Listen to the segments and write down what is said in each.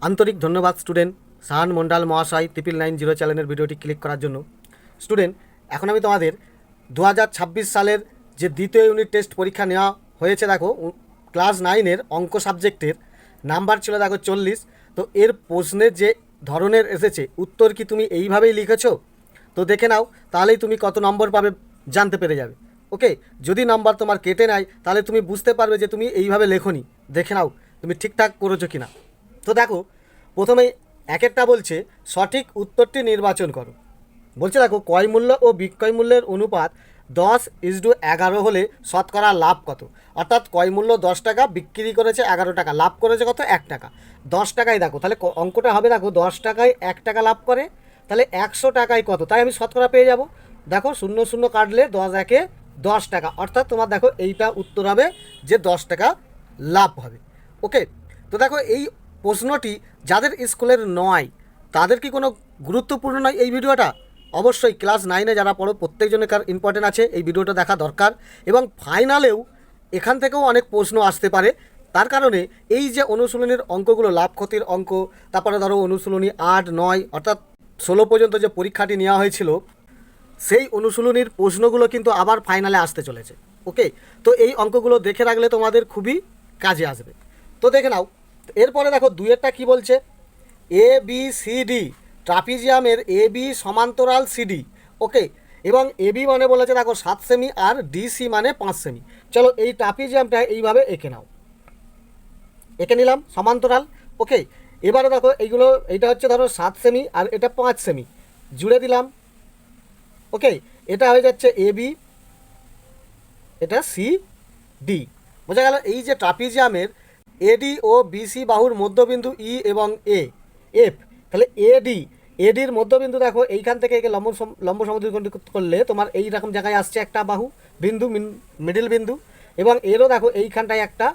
আন্তরিক ধন্যবাদ স্টুডেন্ট সাহান মন্ডল মহাশয় 9990 চ্যানেলের ভিডিওটি ক্লিক করার জন্য। স্টুডেন্ট, এখন আমি তোমাদের 2026 সালের যে দ্বিতীয় ইউনিট টেস্ট পরীক্ষা নেওয়া হয়েছে, দেখো ক্লাস 9-এর অঙ্ক সাবজেক্টের নাম্বার ছিল দেখো 40। তো এর প্রশ্নের যে ধরনের এসেছে, উত্তর কি তুমি এইভাবেই লিখেছো? তো দেখে নাও, তাহলেই তুমি কত নম্বর পাবে জানতে পেরে যাবে। ওকে, যদি নাম্বার তোমার কেটে নেয় তাহলে তুমি বুঝতে পারবে যে তুমি এইভাবে লেখনি। দেখে নাও তুমি ঠিকঠাক করেছো কি না। তো দেখো, প্রথমেই এক একটা বলছে সঠিক উত্তরটি নির্বাচন করো। বলছে দেখো, ক্রয় মূল্য ও বিক্রয় মূল্যের অনুপাত 10:11 হলে শতকরা লাভ কত? অর্থাৎ ক্রয় মূল্য 10 টাকা, বিক্রি করেছে 11 টাকা, লাভ করেছে কত? 1 টাকা। 10 টাকায় দেখো, তাহলে অঙ্কটা হবে দেখো 10 টাকায় 1 টাকা লাভ করে, তাহলে 100 টাকায় কত? তাই আমি শতকরা পেয়ে যাব। দেখো 0 0 কাটলে 10 একে 10 টাকা, অর্থাৎ তোমার দেখো এইটা উত্তর হবে যে 10 টাকা লাভ হবে। ওকে, তো দেখো এই প্রশ্নটি যাদের স্কুলের নয় তাদের কি কোনো গুরুত্বপূর্ণ নয় এই ভিডিওটা? অবশ্যই ক্লাস 9-এ যারা পড়ো প্রত্যেকজনের ইম্পর্টেন্ট আছে, এই ভিডিওটা দেখা দরকার। এবং ফাইনালেও এখান থেকেও অনেক প্রশ্ন আসতে পারে। তার কারণে এই যে অনুশীলনীর অঙ্কগুলো, লাভ ক্ষতির অঙ্ক, তারপরে ধরো অনুশীলনী 8, 9 অর্থাৎ 16 পর্যন্ত যে পরীক্ষাটি নেওয়া হয়েছিল, সেই অনুশীলনীর প্রশ্নগুলো কিন্তু আবার ফাইনালে আসতে চলেছে। ওকে, তো এই অঙ্কগুলো দেখে রাখলে তোমাদের খুবই কাজে আসবে। তো দেখে নাও, এরপরে দেখো দুইয়েরটা কি বলছে, A B C D ট্রাপিজিয়ামের A B সমান্তরাল সিডি। ওকে, এবং এ বি মানে বলেছে দেখো 7 সেমি আর ডিসি মানে 5 সেমি। চলো এই ট্রাপিজিয়ামটা এইভাবে এঁকে নাও। এঁকে নিলাম সমান্তরাল। ওকে, এবারে দেখো এইগুলো, এইটা হচ্ছে ধরো 7 সেমি আর এটা 5 সেমি, জুড়ে দিলাম। ওকে, এটা হয়ে যাচ্ছে এ বি, এটা সি ডি। বোঝা গেল? এই যে ট্রাপিজিয়ামের এডি ও বিসি বাহুর মধ্যবিন্দু ই এবং এ এফ, তাহলে এডির মধ্যবিন্দু দেখো এইখান থেকে একে লম্ব সমদ্বিখণ্ড করলে তোমার এই রকম জায়গায় আসছে একটা বাহু বিন্দু, মিডিল বিন্দু, এবং এরও দেখো এইখানটায় একটা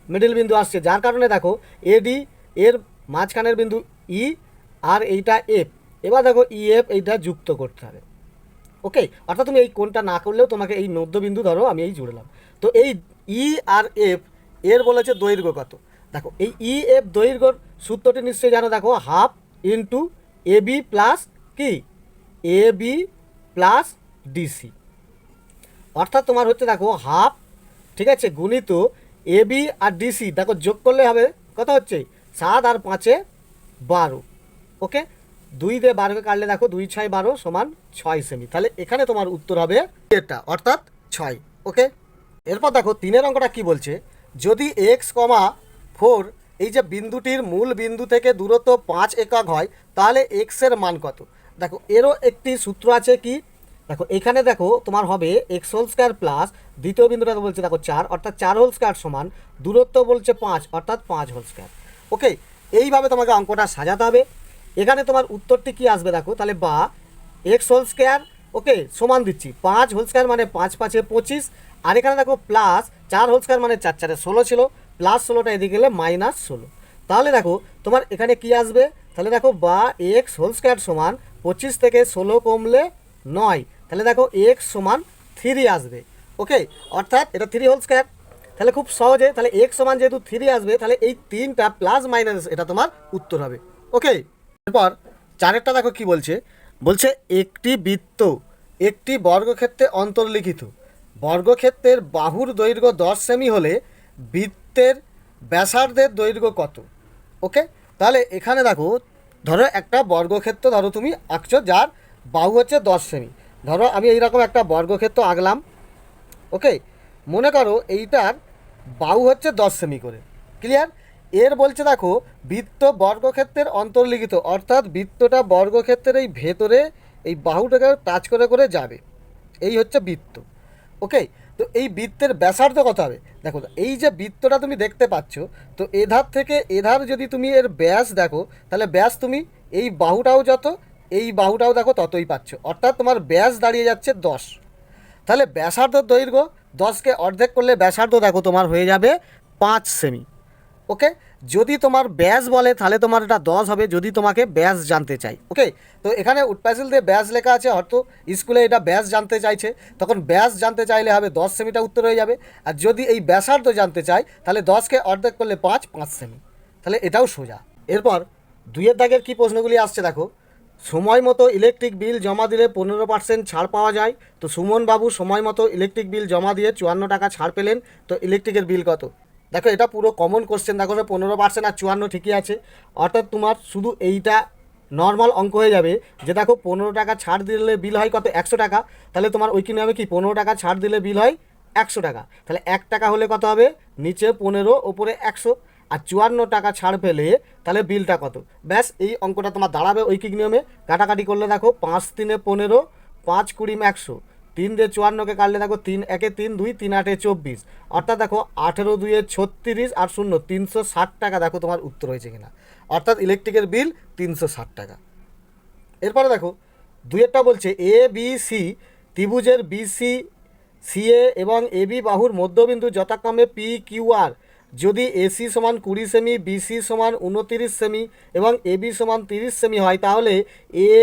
মিডিল বিন্দু আসছে, যার কারণে দেখো এডি এর মাঝখানের বিন্দু ই আর এইটা এফ। এবার দেখো ই এফ এইটা যুক্ত করতে হবে। ওকে, অর্থাৎ তুমি এই কোণটা না করলেও তোমাকে এই মধ্যবিন্দু ধরো আমি এই জুড়লাম। তো এই ই আর এফ এর বলেছে দৈর্ঘ্য কত? দেখো এই ই এফ দৈর্ঘ্যর সূত্রটি নিশ্চয়ই জানো, দেখো half into A B plus কি এ বি প্লাস ডিসি, অর্থাৎ তোমার হচ্ছে দেখো হাফ, ঠিক আছে, গুণিত এ বি আর ডিসি, দেখো যোগ করলে হবে কত হচ্ছে 7 আর 5-এ 12। ওকে, 2 দিয়ে 12কে কাটলে দেখো 2 6 12 সমান 6 সেমি। তাহলে এখানে তোমার উত্তর হবে এটা, অর্থাৎ 6। ওকে, এরপর দেখো 3-এর অঙ্কটা কি বলছে, যদি x, 4 এই যে বিন্দুটির মূল বিন্দু থেকে দূরত্ব 5 একক হয় তাহলে x এর মান কত? দেখো এরও একটি সূত্র আছে কি, দেখো এখানে দেখো তোমার হবে x হোল স্কয়ার প্লাস দ্বিতীয় বিন্দুটা বলছে দেখো 4, অর্থাৎ 4 হোল স্কয়ার সমান দূরত্ব বলছে 5, অর্থাৎ 5 হোল স্কয়ার। ওকে, এইভাবে তোমাকে অঙ্কটা সাজাতে হবে। এখানে তোমার উত্তরটি কি আসবে দেখো, তাহলে বা এক্স হোল স্কয়ার, ওকে, সমান দিচ্ছি 5 হোল স্কয়ার মানে 5 5-এ 25, আর এখানে দেখো প্লাস 4 হোল স্কয়ার মানে 4 4-এ 16 ছিল, প্লাস 16টা এদিকে গেলে -16। তাহলে দেখো তোমার এখানে কি আসবে, তাহলে দেখো বা এক্স হোল স্কয়ার সমান 25 থেকে 16 কমলে 9, তাহলে দেখো এক্স সমান 3 আসবে। ওকে, অর্থাৎ এটা 3 হোল স্কয়ার, তাহলে খুব সহজে, তাহলে এক্স সমান যেহেতু 3 আসবে তাহলে এই 3টা প্লাস মাইনাস এটা তোমার উত্তর হবে। ওকে, এরপর 4-এরটা দেখো কি বলছে, বলছে একটি বৃত্ত একটি বর্গক্ষেত্রে অন্তর্লিখিত, বর্গক্ষেত্রের বাহুর দৈর্ঘ্য 10 সেমি হলে বৃত্তের ব্যাসার্ধের দৈর্ঘ্য কত? ওকে, তাহলে এখানে দেখো ধরো একটা বর্গক্ষেত্র ধরো তুমি আঁকছো যার বাহু হচ্ছে 10 সেমি। ধরো আমি এইরকম একটা বর্গক্ষেত্র আঁকলাম। ওকে, মনে করো এইটার বাহু হচ্ছে 10 সেমি করে, ক্লিয়ার? এর বলছে দেখো বৃত্ত বর্গক্ষেত্রের অন্তর্লিখিত, অর্থাৎ বৃত্তটা বর্গক্ষেত্রের এই ভেতরে এই বাহুটাকে টাচ করে করে যাবে, এই হচ্ছে বৃত্ত। ওকে, তো এই বৃত্তের ব্যাসার্ধ কত হবে? দেখো এই যে বৃত্তটা তুমি দেখতে পাচ্ছ, তো এধার থেকে এধার যদি তুমি এর ব্যাস দেখো, তাহলে ব্যাস তুমি এই বাহুটাও যত, এই বাহুটাও দেখো ততই পাচ্ছ, অর্থাৎ তোমার ব্যাস দাঁড়িয়ে যাচ্ছে 10। তাহলে ব্যাসার্ধ দৈর্ঘ্য 10কে অর্ধেক করলে ব্যাসার্ধ দেখো তোমার হয়ে যাবে 5 সেমি। ওকে, যদি তোমার ব্যাস বলে তাহলে তোমার এটা 10 হবে, যদি তোমাকে ব্যাস জানতে চাই। ওকে, তো এখানে উৎপ্যাসিল দিয়ে ব্যাস লেখা আছে, হয়তো স্কুলে এটা ব্যাস জানতে চাইছে, তখন ব্যাস জানতে চাইলে হবে 10 সেমিটা উত্তর হয়ে যাবে। আর যদি এই ব্যাসার্ধ জানতে চাই তাহলে 10কে অর্ধেক করলে 5 সেমি, তাহলে এটাও সোজা। এরপর দুইয়ের দাগের কী প্রশ্নগুলি আসছে দেখো, সময় মতো ইলেকট্রিক বিল জমা দিলে 15% ছাড় পাওয়া যায়। তো সুমন বাবু সময় মতো ইলেকট্রিক বিল জমা দিয়ে 54 টাকা ছাড় পেলেন, তো ইলেকট্রিকের বিল কত? দেখো এটা পুরো কমন কোশ্চেন, দেখো 15% আর 54 ঠিকই আছে, অর্থাৎ তোমার শুধু এইটা নর্মাল অঙ্ক হয়ে যাবে যে দেখো 15 টাকা ছাড় দিলে বিল হয় কত, 100 টাকা। তাহলে তোমার ওই কিনে হবে কি 15 টাকা ছাড় দিলে বিল হয় 100 টাকা। তাহলে 1 টাকা হলে কত হবে, নিচে 15 ওপরে 100, আর 54 টাকা ছাড় পেলে তাহলে বিলটা কত। ব্যাস এই অঙ্কটা তোমার দাঁড়াবে ঐকিক নিয়মে। কাটাকাটি করলে দেখো 5 3 15, 5 20 100, 3 দিয়ে 54কে কাটলে দেখো 3 1 3 2, 3 8 24, অর্থাৎ দেখো 18 2 36 আর 0 360 টাকা। দেখো তোমার উত্তর হয়েছে কিনা, অর্থাৎ ইলেকট্রিকের বিল 360 টাকা। এরপরে দেখো দুইয়েরটা বলছে এ বি সি ত্রিভুজের বিসি সিএ এবং এবি বাহুর মধ্যবিন্দু যথাক্রমে পি কিউ আর যদি এসি সমান 20 সেমি, বিসি সমান 29 সেমি এবং এবি সমান 30 সেমি হয়, তাহলে এ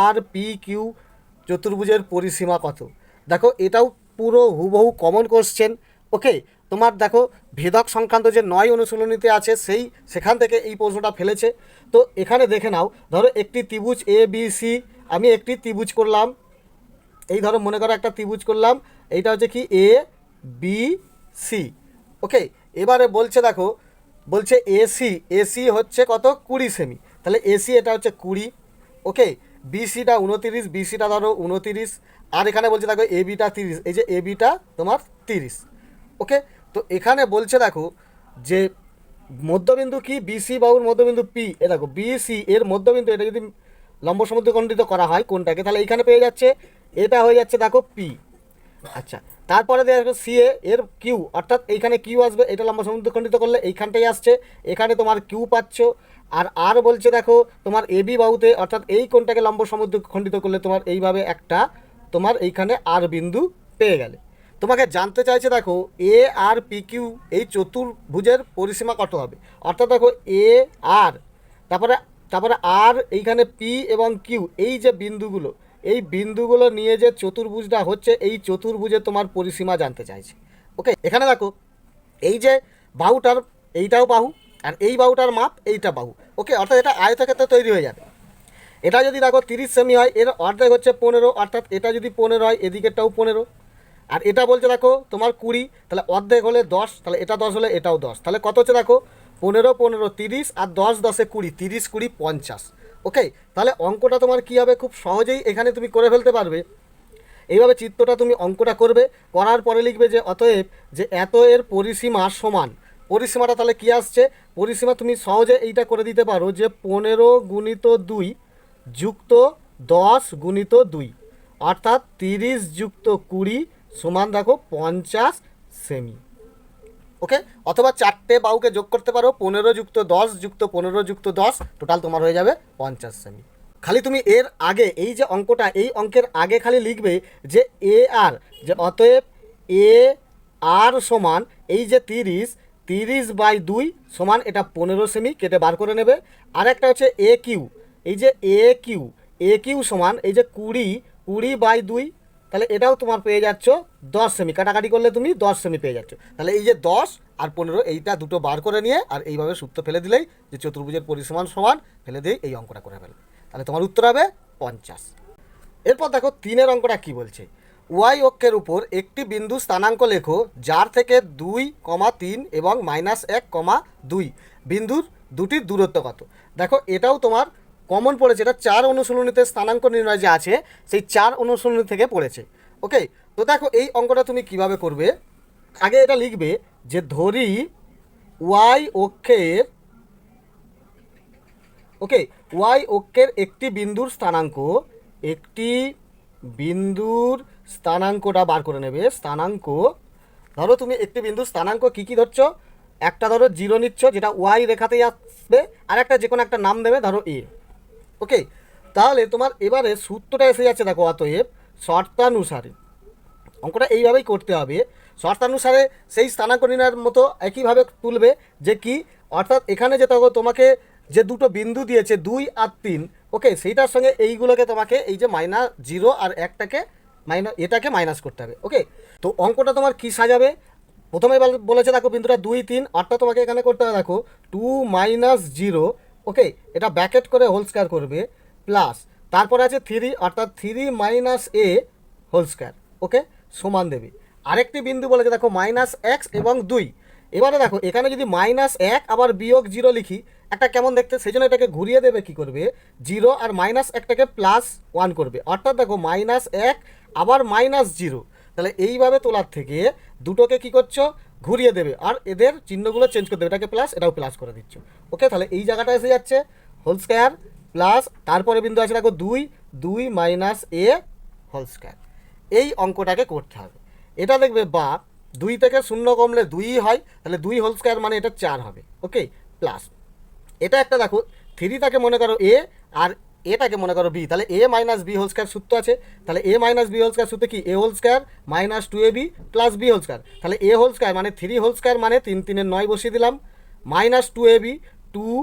আর পি কিউ চতুর্ভুজের পরিসীমা কত। দেখো এটাও পুরো হুবহু কমন কোশ্চেন। ওকে, তোমার দেখো ভেদক সংক্রান্ত যে 9 অনুশীলনীতে আছে সেখান থেকে এই প্রশ্নটা ফেলেছে। তো এখানে দেখে নাও, ধরো একটি ত্রিভুজ এ বি সি, আমি একটি ত্রিভুজ করলাম, এই ধরো মনে করো একটা ত্রিভুজ করলাম, এইটা হচ্ছে কি এ বি সি। ওকে, এবারে বলছে দেখো, বলছে এসি, এসি হচ্ছে কত 20 সেমি, তাহলে এসি এটা হচ্ছে 20। ওকে, বিসিটা 29, বিসিটা ধরো 29, আর এখানে বলছে দেখো এবিটা 30, এই যে এবিটা তোমার 30। ওকে, তো এখানে বলছে দেখো যে মধ্যবিন্দু কি, বিসি বাহুর মধ্যবিন্দু পি, এ দেখো বিসি এর মধ্যবিন্দু, এটা যদি লম্ব সমদ্বিখণ্ডিত করা হয় কোনটাকে, তাহলে এইখানে পেয়ে যাচ্ছে, এটা হয়ে যাচ্ছে দেখো পি। আচ্ছা, তারপরে দেখো সিএ এর কিউ, অর্থাৎ এইখানে কিউ আসবে, এটা লম্ব সমদ্বিখণ্ডিত করলে এইখানটাই আসছে, এখানে তোমার কিউ পাচ্ছ। আর বলছে দেখো তোমার এবি বাহুতে, অর্থাৎ এই কোনটাকে লম্ব সমদ্বিখণ্ডিত করলে তোমার এইভাবে একটা তোমার এইখানে আর বিন্দু পেয়ে গেলে। তোমাকে জানতে চাইছে দেখো এ আর পি কিউ এই চতুর্ভুজের পরিসীমা কত হবে, অর্থাৎ দেখো এ আর, তারপরে তারপরে আর এইখানে পি এবং কিউ, এই যে বিন্দুগুলো, এই বিন্দুগুলো নিয়ে যে চতুর্ভুজটা হচ্ছে, এই চতুর্ভুজে তোমার পরিসীমা জানতে চাইছে। ওকে, এখানে দেখো এই যে বাহুটার, এইটাও বাহু, আর এই বাহুটার মাপ এইটা বাহু। ওকে, অর্থাৎ এটা আয়তক্ষেত্রে তৈরি হয়ে যাবে। এটা যদি দেখো 30 সেমি হয়, এর অর্ধেক হচ্ছে 15, অর্থাৎ এটা যদি 15 হয় এদিকেরটাও 15, আর এটা বলছে দেখো তোমার 20, তাহলে অর্ধেক হলে 10, তাহলে এটা 10 হলে এটাও 10, তাহলে কত হচ্ছে দেখো 15 15 30, আর 10 10 20, 30 20 50। ওকে, তাহলে অঙ্কটা তোমার কী হবে, খুব সহজেই এখানে তুমি করে ফেলতে পারবে। এইভাবে চিত্রটা তুমি অঙ্কটা করবে, করার পরে লিখবে যে অতএব যে এত এর পরিসীমা সমান, পরিসীমাটা তাহলে কী আসছে, পরিসীমা তুমি সহজে এইটা করে দিতে পারো যে 15 গুণিত 2 যুক্ত 10 গুণিত 2, অর্থাৎ 30 যুক্ত 20 সমান দেখো 50 সেমি। ওকে, অথবা চারটে বাহুকে যোগ করতে পারো, 15 যুক্ত 10 যুক্ত 15 যুক্ত 10, টোটাল তোমার হয়ে যাবে 50 সেমি। খালি তুমি এর আগে এই যে অঙ্কটা, এই অঙ্কের আগে খালি লিখবে যে এ আর, যে অতএব এ আর সমান এই যে 30/2 সমান এটা 15 সেমি, কেটে বার করে নেবে। আর একটা হচ্ছে এ কিউ, এই যে এ কিউ সমান এই যে 20/2, তাহলে এটাও তোমার পেয়ে যাচ্ছ 10 সেমি, কাটাকাটি করলে তুমি 10 সেমি পেয়ে যাচ্ছ। তাহলে এই যে 10 আর 15 এইটা দুটো বার করে নিয়ে আর এইভাবে সূত্র ফেলে দিলেই যে চতুর্ভুজের পরিসীমান সমান ফেলে দিয়ে এই অঙ্কটা করে ফেলবে, তাহলে তোমার উত্তর হবে 50। এরপর দেখো 3 অঙ্কটা কি বলছে, ওয়াই অক্ষের উপর একটি বিন্দু স্থানাঙ্ক লেখো যার থেকে 2,3 এবং -1,2 বিন্দুর দুটির দূরত্ব কত। দেখো এটাও তোমার কমন পড়েছে, এটা 4 অনুশীলনীতে স্থানাঙ্ক নির্ণয় যে আছে সেই 4 অনুশীলনী থেকে পড়েছে। ওকে, তো দেখো এই অঙ্কটা তুমি কিভাবে করবে, আগে এটা লিখবে যে ধরি ওয়াই অক্ষের, ওকে, ওয়াই অক্ষের একটি বিন্দুর স্থানাঙ্কটা বার করে নেবে। স্থানাঙ্ক, ধরো তুমি একটি বিন্দুর স্থানাঙ্ক কী কী ধরছো, একটা ধরো 0 নিচ্ছ, যেটা ওয়াই রেখাতেই আসবে, আর একটা যে কোনো একটা নাম দেবে, ধরো এ। ওকে, তাহলে তোমার এবারে সূত্রটা এসে যাচ্ছে দেখো, অতএব শর্তানুসারে, অঙ্কটা এইভাবেই করতে হবে। শর্তানুসারে সেই স্থানাঙ্ক নির্ণয়ের মতো একইভাবে তুলবে যে কি, অর্থাৎ এখানে যে তোমাকে যে দুটো বিন্দু দিয়েছে 2 আর 3, ওকে, সেইটার সঙ্গে এইগুলোকে তোমাকে এই যে -0 আর একটাকে এটাকে মাইনাস করতে হবে। ওকে, তো অঙ্কটা তোমার কি সাজাবে, প্রথমে বলেছে দেখো বিন্দুটা 2 3, অর্থাৎ তোমাকে এখানে করতে হবে দেখো 2 - 0 ওকে, এটা ব্র্যাকেট করে হোল স্কোয়ার করবে প্লাস তারপরে আছে 3 অর্থাৎ 3 মাইনাস এ হোল স্কোয়ার। ওকে, সমান দেবে আরেকটি বিন্দু বলেছে দেখো -x এবং 2। এবারে দেখো এখানে যদি -1 আবার -0 লিখি একটা কেমন দেখতে, সেই জন্য এটাকে ঘুরিয়ে দেবে কি করবে 0 আর -1টাকে +1 করবে, অর্থাৎ দেখো -1 আবার -0। তাহলে এইভাবে তোলার থেকে দুটোকে কি করছো ঘুরিয়ে দেবে আর এদের চিহ্নগুলো চেঞ্জ করে দেবে, এটাকে প্লাস এটাও প্লাস করে দিচ্ছ। ওকে, তাহলে এই জায়গাটা এসে যাচ্ছে হোল স্কোয়ার প্লাস তারপরে বিন্দু আছে দেখো 2 মাইনাস এ হোল স্কোয়ার। এই অঙ্কটাকে করতে হবে। এটা দেখবে বা 2 থেকে 0 কমলে 2 হয়, তাহলে 2 হোল স্কোয়ার মানে এটা 4 হবে। ওকে, প্লাস এটা একটা দেখো 3টাকে মনে করো এ আর এটাকে মনে করো বি, তাহলে A minus B whole square সূত্র আছে, তাহলে A minus B whole square সূত্র কি A whole square minus 2ab plus B whole square. তাহলে এ হোল স্কোয়ার মানে 3 হোল স্কোয়ার মানে 3 3 9 বসিয়ে দিলাম, মাইনাস 2ab 2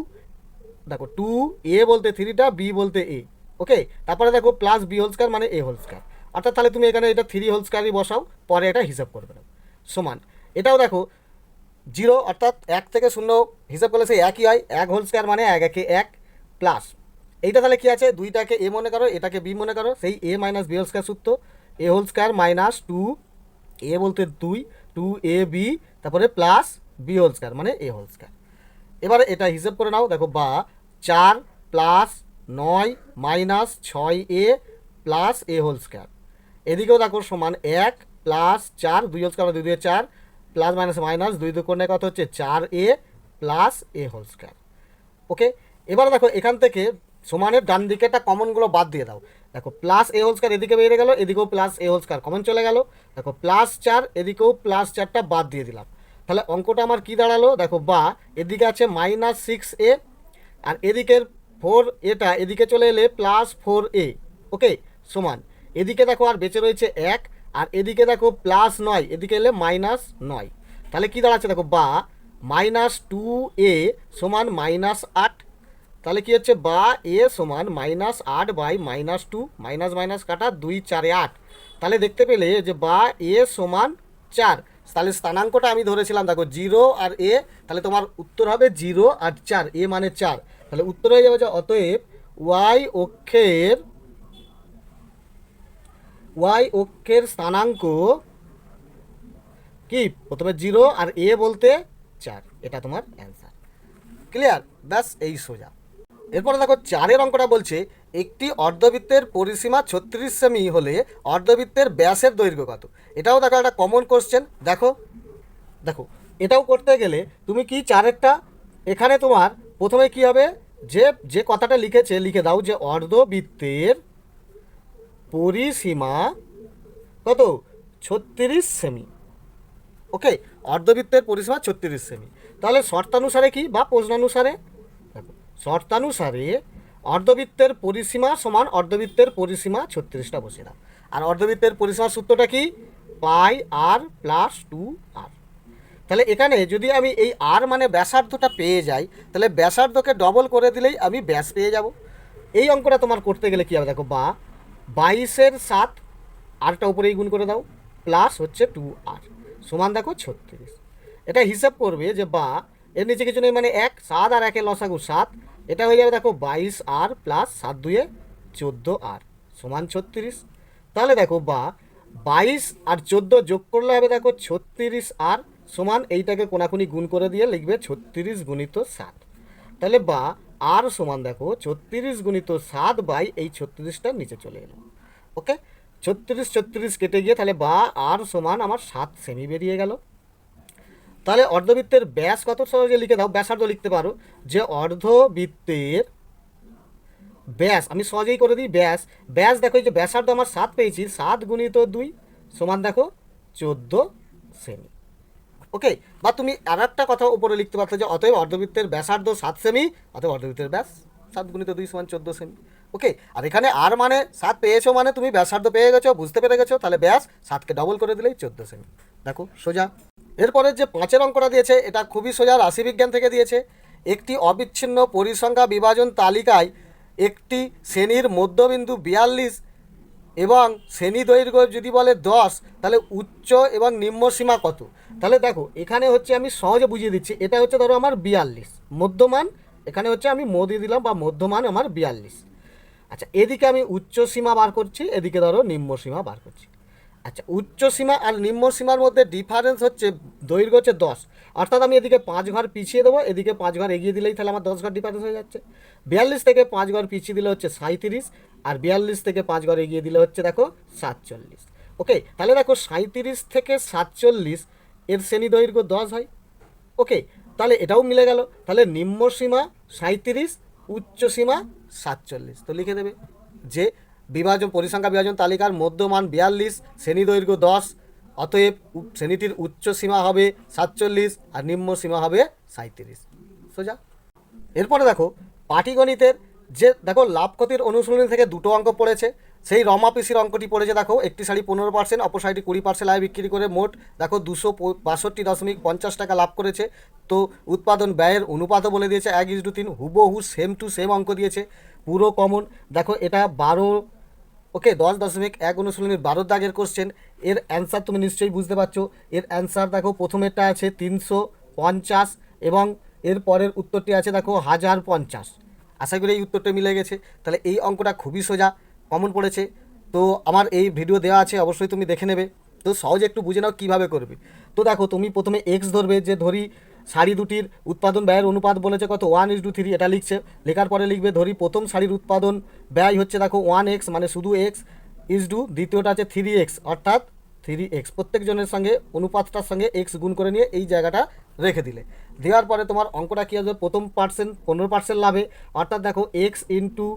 দেখো 2 এ বলতে 3টা বি বলতে এ। ওকে, তারপরে দেখো প্লাস বি হোল স্কোয়ার মানে এ হোল স্কোয়ার, অর্থাৎ তাহলে তুমি এখানে এটা 3 হোল স্কোয়ারই বসাও, পরে এটা হিসাব করবে না সমান। এটাও দেখো 0 অর্থাৎ 1 থেকে 0 হিসাব করলে সেই একই হয়, 1 হোল স্কোয়ার মানে 1 1 1 প্লাস এইটা তাহলে কি আছে 2টাকে এ মনে করো এটাকে বি মনে করো, সেই এ মাইনাস বি হোল স্কোয়ার সূত্র এ হোল স্কোয়ার মাইনাস 2 এ বলতে 2 এ বি তারপরে প্লাস বি হোল স্কোয়ার মানে এ হোল স্কোয়ার। এবারে এটা হিসেব করে নাও দেখো বা 4 plus 9 minus 6 A plus A whole square, এদিকেও দেখো সমান 1 plus 4 2 whole square 2 2 4 plus minus minus 2 2 কোণে কত হচ্ছে 4 A plus A whole square. Okay, এবার দেখো এখান থেকে সমানের ডান দিকেটা কমনগুলো বাদ দিয়ে দাও, দেখো প্লাস এ হোল স্কোয়ার এদিকে বেরিয়ে গেল, এদিকেও plus A whole square common চলে গেল, দেখো প্লাস 4 এদিকেও প্লাস 4টা বাদ দিয়ে দিলাম। তাহলে অঙ্কটা আমার কি দাঁড়ালো দেখো বা এদিকে আছে -6a আর এদিকের 4 এটা এদিকে চলে এলে +4a। ওকে, সমান এদিকে দেখো আর বেঁচে রয়েছে 1 আর এদিকে দেখো +9 এদিকে এলে -9। তাহলে কি দাঁড়াচ্ছে দেখো বা -2a সমান -8। তাহলে কি হচ্ছে বা এ সমান -8 বাই -2 মাইনাস মাইনাস কাটা 2 4 8। তাহলে দেখতে পেলে যে বা এ সমান 4। তাহলে স্থানাঙ্কটা আমি ধরেছিলাম দেখো 0 আর এ, তাহলে তোমার উত্তর হবে 0 আর 4, এ মানে 4। তাহলে উত্তর হয়ে যাবে যে অতএব ওয়াই অক্ষের স্থানাঙ্ক কি প্রথমে 0 আর এ বলতে 4, এটা তোমার অ্যান্সার। ক্লিয়ার? ব্যাস এই সোজা। এরপরে দেখো 4 অঙ্কটা বলছে একটি অর্ধবৃত্তের পরিসীমা 36 সেমি হলে অর্ধবৃত্তের ব্যাসের দৈর্ঘ্য কত। এটাও দেখো একটা কমন কোশ্চেন। দেখো দেখো এটাও করতে গেলে তুমি কি 4এরটা এখানে তোমার প্রথমে কি হবে যে কথাটা লিখেছে লিখে দাও যে অর্ধবৃত্তের পরিসীমা কত 36 সেমি। ওকে, অর্ধবৃত্তের পরিসীমা 36 সেমি। তাহলে শর্তানুসারে কি বা প্রশ্নানুসারে দেখো শর্তানুসারে অর্ধবৃত্তের পরিসীমা সমান অর্ধবৃত্তের পরিসীমা 36টা বসে দাও। আর অর্ধবৃত্তের পরিসীমার সূত্রটা কি পাই আর প্লাস 2r। তাহলে এখানে যদি আমি এই আর মানে ব্যাসার্ধটা পেয়ে যাই তাহলে ব্যাসার্ধকে ডবল করে দিলেই আমি ব্যাস পেয়ে যাব। এই অঙ্কটা তোমার করতে গেলে কী হবে দেখো বা 22-এর 7 আরটা উপরেই গুণ করে দাও প্লাস হচ্ছে 2r সমান দেখো 36। এটা হিসাব করবে যে বা এর নিচে কিছু নেই মানে 1 7 আর 1-এর লসাগু 7, এটা হয়ে যাবে দেখো 22r প্লাস 7 2-এ 14r সমান 36। তাহলে দেখো বা 22 আর 14 যোগ করলে হবে দেখো 36r সমান এইটাকে কোনাকুনি গুণ করে দিয়ে লিখবে 36 গুণিত 7। তাহলে বা আর সমান দেখো 36 গুণিত 7 বাই এই 36টা নিচে চলে এলো। ওকে, 36 কেটে গিয়ে তাহলে বা আর সমান আমার 7 সেমি বেরিয়ে গেল। তাহলে অর্ধবৃত্তের ব্যাস কত সহজে লিখে দাও, ব্যাসার্ধ লিখতে পারো যে অর্ধবৃত্তের ব্যাস আমি সহজেই করে দিই ব্যাস দেখো এই যে ব্যাসার্ধ আমার 7 পেয়েছি 7 গুণিত 2 সমান দেখো 14 সেমি। ওকে, বা তুমি আর একটা কথা উপরে লিখতে পারতো যে অতএব অর্ধবৃত্তের ব্যাসার্ধ 7 সেমি অতএব অর্ধবৃত্তের ব্যাস 7 গুণিত 2 সমান 14 সেমি। ওকে, আর এখানে আর মানে 7 পেয়েছো মানে তুমি ব্যাসার্ধ পেয়ে গেছো, বুঝতে পেরে গেছো, তাহলে ব্যাস 7কে ডবল করে দিলেই 14 সেমি। দেখো সোজা। এরপরে যে 5 অঙ্কটা দিয়েছে এটা খুবই সোজা, রাশিবিজ্ঞান থেকে দিয়েছে। একটি অবিচ্ছিন্ন পরিসংখ্যা বিভাজন তালিকায় একটি শ্রেণীর মধ্যবিন্দু 42 এবং শ্রেণী দৈর্ঘ্য যদি বলে 10 তাহলে উচ্চ এবং নিম্ন সীমা কত। তাহলে দেখো এখানে হচ্ছে আমি সহজে বুঝিয়ে দিচ্ছি, এটা হচ্ছে ধরো আমার 42 মধ্যমান এখানে হচ্ছে আমি দিয়ে দিলাম বা মধ্যমান আমার 42। আচ্ছা, এদিকে আমি উচ্চ সীমা বার করছি, এদিকে ধরো নিম্ন সীমা বার করছি। আচ্ছা, উচ্চ সীমা আর নিম্ন সীমার মধ্যে ডিফারেন্স হচ্ছে দৈর্ঘ্য হচ্ছে 10, অর্থাৎ আমি এদিকে 5 ঘর পিছিয়ে দেবো, এদিকে 5 ঘর এগিয়ে দিলেই তাহলে আমার 10 ঘর ডিফারেন্স হয়ে যাচ্ছে। 42 থেকে 5 ঘর পিছিয়ে দিলে হচ্ছে 37, আর 42 থেকে 5 ঘর এগিয়ে দিলে হচ্ছে দেখো 47। ওকে, তাহলে দেখো 37 থেকে 47 এর শ্রেণী দৈর্ঘ্য 10 হয়। ওকে, তাহলে এটাও মিলে গেল। তাহলে নিম্ন সীমা 37, উচ্চ সীমা 47। তো লিখে দেবে যে পরিসংখ্যা বিভাজন তালিকার মধ্যমান 42, শ্রেণী দৈর্ঘ্য 10, অতএব শ্রেণীটির উচ্চ সীমা হবে 47 আর নিম্ন সীমা হবে 37। সোজা। এরপরে দেখো পাটিগণিতের যে দেখো লাভ ক্ষতির অনুশীলনী থেকে দুটো অঙ্ক পড়েছে। সেই রমা পিসির অঙ্কটি পড়েছে দেখো, একটি শাড়ি 15%, অপর শাড়িটি 20% লাভে বিক্রি করে মোট দেখো 262.50 টাকা লাভ করেছে। তো উৎপাদন ব্যয়ের অনুপাতও বলে দিয়েছে 1:3, হুবহু সেম টু সেম অঙ্ক দিয়েছে, পুরো কমন। দেখো এটা 12, ওকে 10.1 অনুশীলনীর 12 দাগের কোশ্চেন। এর অ্যান্সার তুমি নিশ্চয়ই বুঝতে পারছো। এর অ্যান্সার দেখো প্রথমেরটা আছে 350 এবং এর পরের উত্তরটি আছে দেখো 1050। আশা করি এই উত্তরটা মিলে গেছে। তাহলে এই অঙ্কটা খুবই সোজা, কমন পড়েছে। তো আমার এই ভিডিও দেওয়া আছে, অবশ্যই তুমি দেখে নেবে। তো সহজে একটু বুঝে নাও কীভাবে করবে। তো দেখো তুমি প্রথমে এক্স ধরবে, যে ধরি শাড়ি দুটির উৎপাদন ব্যয়ের অনুপাত বলেছে কত 1:3, এটা লিখছে। লেখার পরে লিখবে ধরি প্রথম শাড়ির উৎপাদন ব্যয় হচ্ছে দেখো 1x, মানে শুধু x, দ্বিতীয়টা আছে 3x, অর্থাৎ 3x। প্রত্যেকজনের সঙ্গে অনুপাতটার সঙ্গে x গুণ করে নিয়ে এই জায়গাটা রেখে দিলে। দেওয়ার পরে তোমার অঙ্কটা কী আসবে, প্রথম 15% লাভে, অর্থাৎ দেখো x ইন্টু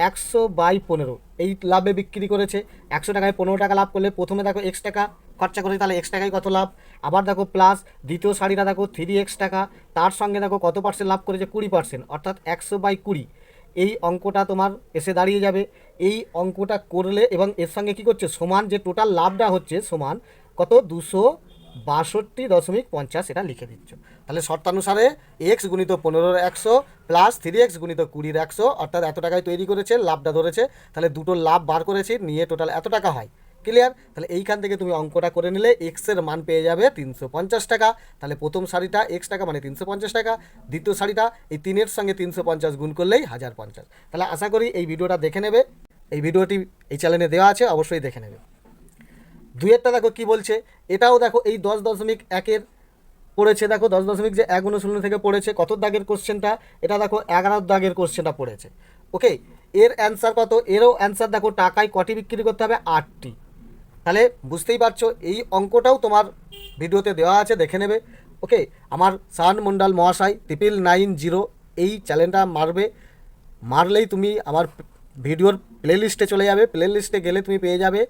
100/15 এই লাভে বিক্রি করেছে। 100 টাকায় 15 টাকা লাভ করলে প্রথমে দেখো x টাকা খরচা করে, তাহলে x টাকায় কত লাভ। আবার দেখো প্লাস দ্বিতীয় শাড়িটা দেখো 3x টাকা, তার সঙ্গে দেখো কত পার্সেন্ট লাভ করেছে 20%, অর্থাৎ 100/20। এই অঙ্কটা তোমার এসে দাঁড়িয়ে যাবে। এই অঙ্কটা করলে এবং এর সঙ্গে কী করছে, সমান যে টোটাল লাভটা হচ্ছে সমান কত 262.50, এটা লিখে দিচ্ছ। তাহলে শর্তানুসারে x গুণিত 15-র 100 প্লাস 3x গুণিত 20-র 100, অর্থাৎ এত টাকায় তৈরি করেছে, লাভটা ধরেছে। তাহলে দুটো লাভ বার করেছি, নিয়ে টোটাল এত টাকা হয়। ক্লিয়ার? তাহলে এইখান থেকে তুমি অঙ্কটা করে নিলে এক্সের মান পেয়ে যাবে 350 টাকা। তাহলে প্রথম শাড়িটা এক্স টাকা মানে 350 টাকা, দ্বিতীয় শাড়িটা এই 3-এর সঙ্গে 350 গুণ করলেই 1050। তাহলে আশা করি এই ভিডিওটা দেখে নেবে। এই ভিডিওটি এই চ্যানেলে দেওয়া আছে, অবশ্যই দেখে নেবে। দুইয়েরটা দেখো কি বলছে, এটাও দেখো এই 10.1-এর পড়েছে। দেখো 10.1 অনুশীলনী থেকে পড়েছে। কত দাগের কোশ্চেনটা, এটা দেখো 11 দাগের কোশ্চেনটা পড়েছে। ওকে, এর অ্যান্সার কত, এরও অ্যান্সার দেখো টাকায় কটি বিক্রি করতে হবে, 8টি। তাহলে বুঝতেই পারছো এই অঙ্কটাও তোমার ভিডিওতে দেওয়া আছে, দেখে নেবে। ওকে, আমার শান মণ্ডল মহাশয় 9990 এই চ্যানেলটা মারলেই তুমি আমার ভিডিওর প্লে লিস্টে চলে যাবে। প্লে লিস্টে গেলে তুমি পেয়ে যাবে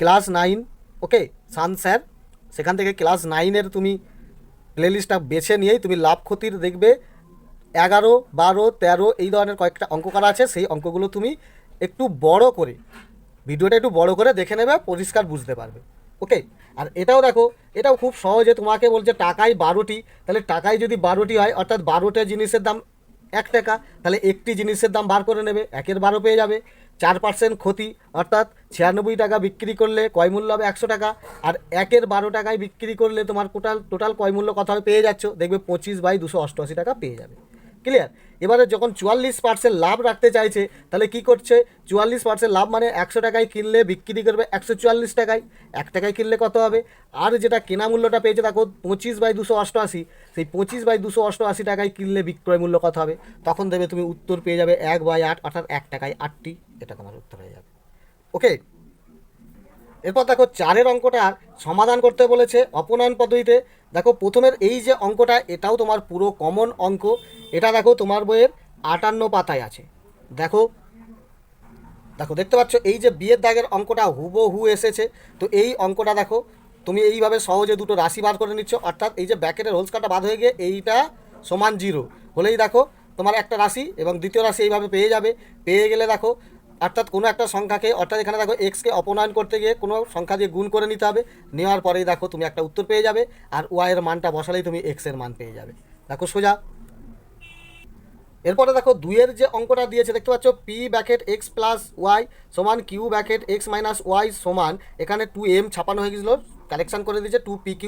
ক্লাস 9, ওকে শান স্যার। সেখান থেকে ক্লাস 9-এর তুমি প্লে লিস্টটা বেছে নিয়েই তুমি লাভ ক্ষতির দেখবে 11, 12, 13 এই ধরনের কয়েকটা অঙ্ক করা আছে। সেই অঙ্কগুলো তুমি একটু বড় করে ভিডিওটা একটু বড় করে দেখে নেবে, পরিষ্কার বুঝতে পারবে। ওকে, আর এটাও দেখো, এটাও খুব সহজে তোমাকে বলছে টাকায় 12টি। তাহলে টাকায় যদি 12টি হয়, অর্থাৎ 12টা জিনিসের দাম 1 টাকা, তাহলে একটি জিনিসের দাম বার করে নেবে, 1-এর 12 পেয়ে যাবে। 4% ক্ষতি, অর্থাৎ 96 টাকা বিক্রি করলে কয় মূল্য হবে 100 টাকা, আর 1-এর 12 টাকায় বিক্রি করলে তোমার টোটাল কয় মূল্য কত হবে পেয়ে যাচ্ছ, দেখবে 25/288 টাকা পেয়ে যাবে। ক্লিয়ার? এবারে যখন 44% লাভ রাখতে চাইছে, তাহলে কি করছে, 44% লাভ মানে 100 টাকায় কিনলে বিক্রি করবে 144 টাকায়। 1 টাকায় কিনলে কত হবে, আর যেটা কেনা মূল্যটা পেয়েছে দেখো 25/288, সেই 25/288 টাকায় কিনলে বিক্রয় মূল্য কত হবে, তখন দেবে তুমি উত্তর পেয়ে যাবে 1/8, অর্থাৎ 1 টাকায় 8টি। এটা তোমার উত্তর হয়ে যাবে। ওকে, এরপর দেখো 4-এর অঙ্কটার সমাধান করতে বলেছে অপনয়ন পদ্ধতিতে। দেখো প্রথমের এই যে অঙ্কটা, এটাও তোমার পুরো কমন অঙ্ক। এটা দেখো তোমার বইয়ের 58 পাতায় আছে। দেখো দেখতে পাচ্ছ এই যে বিয়ের দাগের অঙ্কটা হুবহু এসেছে। তো এই অঙ্কটা দেখো তুমি এইভাবে সহজে দুটো রাশি বার করে নিচ্ছ, অর্থাৎ এই যে ব্র্যাকেটের হোলস কাটা বাদ হয়ে গিয়ে এইটা সমান 0 হলেই দেখো তোমার একটা রাশি এবং দ্বিতীয় রাশি এইভাবে পেয়ে যাবে। পেয়ে গেলে দেখো অর্থাৎ কোনো একটা সংখ্যাকে, অর্থাৎ এখানে দেখো এক্সকে অপনয়ন করতে গিয়ে কোনো সংখ্যা দিয়ে গুণ করে নিতে হবে। নেওয়ার পরেই দেখো তুমি একটা উত্তর পেয়ে যাবে, আর ওয়াইয়ের মানটা বসালেই তুমি এক্সের মান পেয়ে যাবে। দেখো সোজা। এরপরে দেখো 2-এর যে অঙ্কটা দিয়েছে দেখতে পাচ্ছ, P bracket X plus Y সমান Q bracket X minus Y সমান, এখানে 2m ছাপানো হয়ে গেছিলো, কালেকশন করে দিয়েছে 2pq।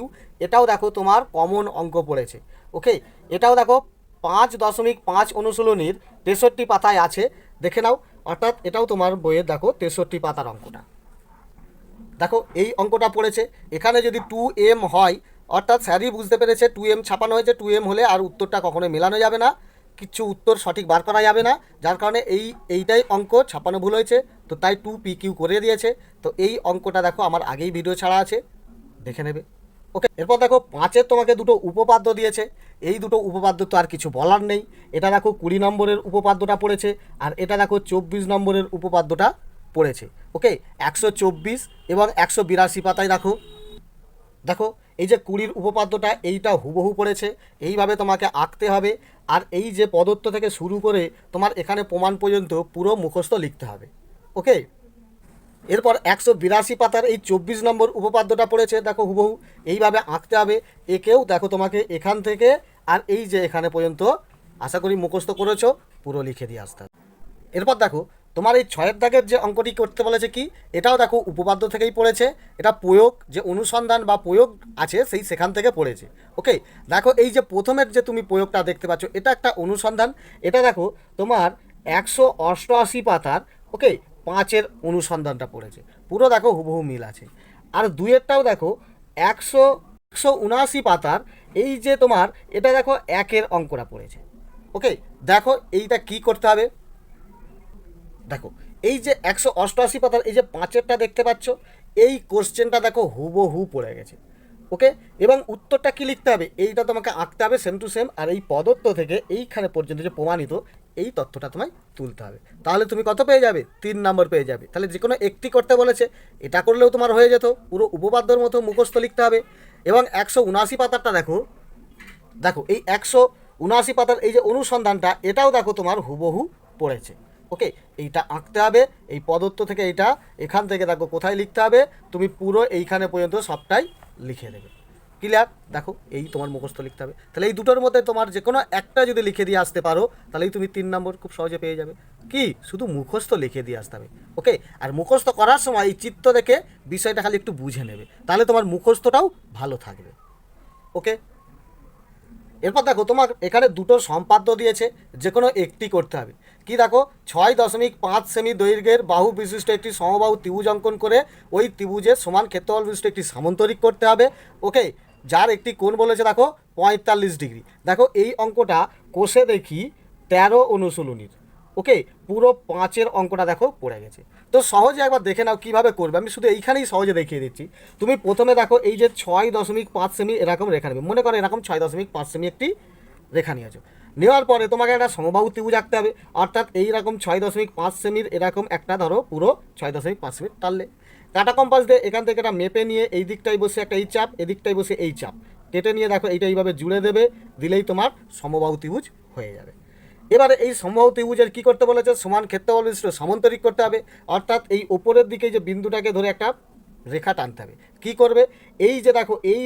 এটাও দেখো তোমার কমন অঙ্ক পড়েছে। ওকে, এটাও দেখো 5.5 অনুশীলনীর 63 পাতায় আছে, দেখে নাও। অর্থাৎ এটাও তোমার বইয়ের দেখো 63 পাতার অঙ্কটা। দেখো এই অঙ্কটা পড়েছে, এখানে যদি 2m হয়, অর্থাৎ স্যারই বুঝতে পেরেছে 2m ছাপানো হয়েছে, 2m হলে আর উত্তরটা কখনোই মেলানো যাবে না, কিচ্ছু উত্তর সঠিক বার করা যাবে না, যার কারণে এইটাই অঙ্ক ছাপানো ভুল হয়েছে, তো তাই 2pq করে দিয়েছে। তো এই অঙ্কটা দেখো আমার আগেই ভিডিও ছাড়া আছে, দেখে নেবে। ওকে, এরপর দেখো 5-এর তোমাকে দুটো উপপাদ্য দিয়েছে, এই দুটো উপপাদ্য তো আর কিছু বলার নেই। এটা দেখো 20 নম্বরের উপপাদ্যটা পড়েছে, আর এটা দেখো 24 নম্বরের উপপাদ্যটা পড়েছে। ওকে, 124 এবং 182 পাতায় দেখো। দেখো এই যে 20 উপপাদ্যটা এইটা হুবহু পড়েছে, এইভাবে তোমাকে আঁকতে হবে। আর এই যে পদত্ব থেকে শুরু করে তোমার এখানে প্রমাণ পর্যন্ত পুরো মুখস্থ লিখতে হবে। ওকে, এরপর 182 পাতার এই 24 নম্বর উপপাদ্যটা পড়েছে, দেখো হুবহু এইভাবে আঁকতে হবে। একেও দেখো তোমাকে এখান থেকে আর এই যে এখানে পর্যন্ত আশা করি মুখস্থ করেছো, পুরো লিখে দিয়ে আসতে হবে। এরপর দেখো তোমার এই 6-এর দাগের যে অঙ্কটি করতে বলেছে কি, এটাও দেখো উপপাদ্য থেকেই পড়েছে, এটা প্রয়োগ যে অনুসন্ধান বা প্রয়োগ আছে সেখান থেকে পড়েছে। ওকে, দেখো এই যে প্রথমের যে তুমি প্রয়োগটা দেখতে পাচ্ছ, এটা একটা অনুসন্ধান। এটা দেখো তোমার 188 পাতার ওকে 5-এর অনুসন্ধানটা পড়েছে, পুরো দেখো হুবহু মিল আছে। আর 2-এরটাও দেখো 179 পাতার এই যে তোমার এটা দেখো 1-এর অঙ্কটা পড়েছে। ওকে, দেখো এইটা কি করতে হবে, দেখো এই যে 188 পাতার এই যে 5-এরটা দেখতে পাচ্ছ, এই কোশ্চেনটা দেখো হুবহু পড়ে গেছে। ওকে, এবং উত্তরটা কি লিখতে হবে, এইটা তোমাকে আঁকতে হবে সেম টু সেম, আর এই পদত্ব থেকে এইখানে পর্যন্ত যে প্রমাণিত এই তথ্যটা তোমায় তুলতে হবে। তাহলে তুমি কত পেয়ে যাবে, 3 নম্বর পেয়ে যাবে। তাহলে যে কোনো একটি করতে বলেছে, এটা করলেও তোমার হয়ে যেত, পুরো উপপাদ্যর মতো মুখস্থ লিখতে হবে। এবং 179 পাতারটা দেখো, দেখো এই 179 পাতার এই যে অনুসন্ধানটা, এটাও দেখো তোমার হুবহু পড়েছে। ওকে, এইটা আঁকতে হবে, এই পদত্ব থেকে এইটা এখান থেকে দেখো কোথায় লিখতে হবে, তুমি পুরো এইখানে পর্যন্ত সবটাই লিখে দেবে। ক্লিয়ার, দেখো এই তোমার মুখস্থ লিখতে হবে। তাহলে এই দুটোর মধ্যে তোমার যে কোনো একটা যদি লিখে দিয়ে আসতে পারো, তাহলেই তুমি 3 নম্বর খুব সহজে পেয়ে যাবে। কি শুধু মুখস্থ লিখে দিয়ে আসতে হবে। ওকে, আর মুখস্থ করার সময় এই চিত্র দেখে বিষয়টা খালি একটু বুঝে নেবে, তাহলে তোমার মুখস্থটাও ভালো থাকবে। ওকে, এরপর দেখো তোমার এখানে দুটো সম্পাদ্য দিয়েছে, যে কোনো একটি করতে হবে। কি দেখো 6.5 সেমি দৈর্ঘ্যের বাহু বিশিষ্ট একটি সমবাহু ত্রিভুজ অঙ্কন করে ওই ত্রিভুজের সমান ক্ষেত্রফল বিশিষ্ট একটি সামান্তরিক করতে হবে। ওকে, যার একটি কোণ বলেছে দেখো 45 ডিগ্রি। দেখো এই অঙ্কটা কোষে দেখি 13 অনুশীলনীর। ওকে, পুরো 5-এর অঙ্কটা দেখো পড়ে গেছে। তো সহজে একবার দেখে নাও কীভাবে করবে, আমি শুধু এইখানেই সহজে দেখিয়ে দিচ্ছি। তুমি প্রথমে দেখো এই যে 6.5 সেমি এরকম রেখা নেবে, মনে করো এরকম 6.5 সেমি একটি রেখা নিয়েছো। নেওয়ার পরে তোমাকে একটা সমবাহু ত্রিভুজ আঁকতে হবে, অর্থাৎ এইরকম 6.5 সেমির এরকম একটা ধরো পুরো 6.5 সেমি টানলে, কাটা কম্পাস দিয়ে এখান থেকে একটা মেপে নিয়ে এই দিকটাই বসে একটা এই চাপ, এদিকটাই বসে এই চাপ কেটে নিয়ে দেখো এইটা এইভাবে জুড়ে দেবে, দিলেই তোমার সমবাহু ত্রিভুজ হয়ে যাবে। এবারে এই সমবাহু ত্রিভুজের কী করতে বলেছে, সমান ক্ষেত্রফল বিশিষ্ট সামান্তরিক করতে হবে, অর্থাৎ এই ওপরের দিকে যে বিন্দুটাকে ধরে একটা রেখা টানতে হবে। কী করবে, এই যে দেখো এই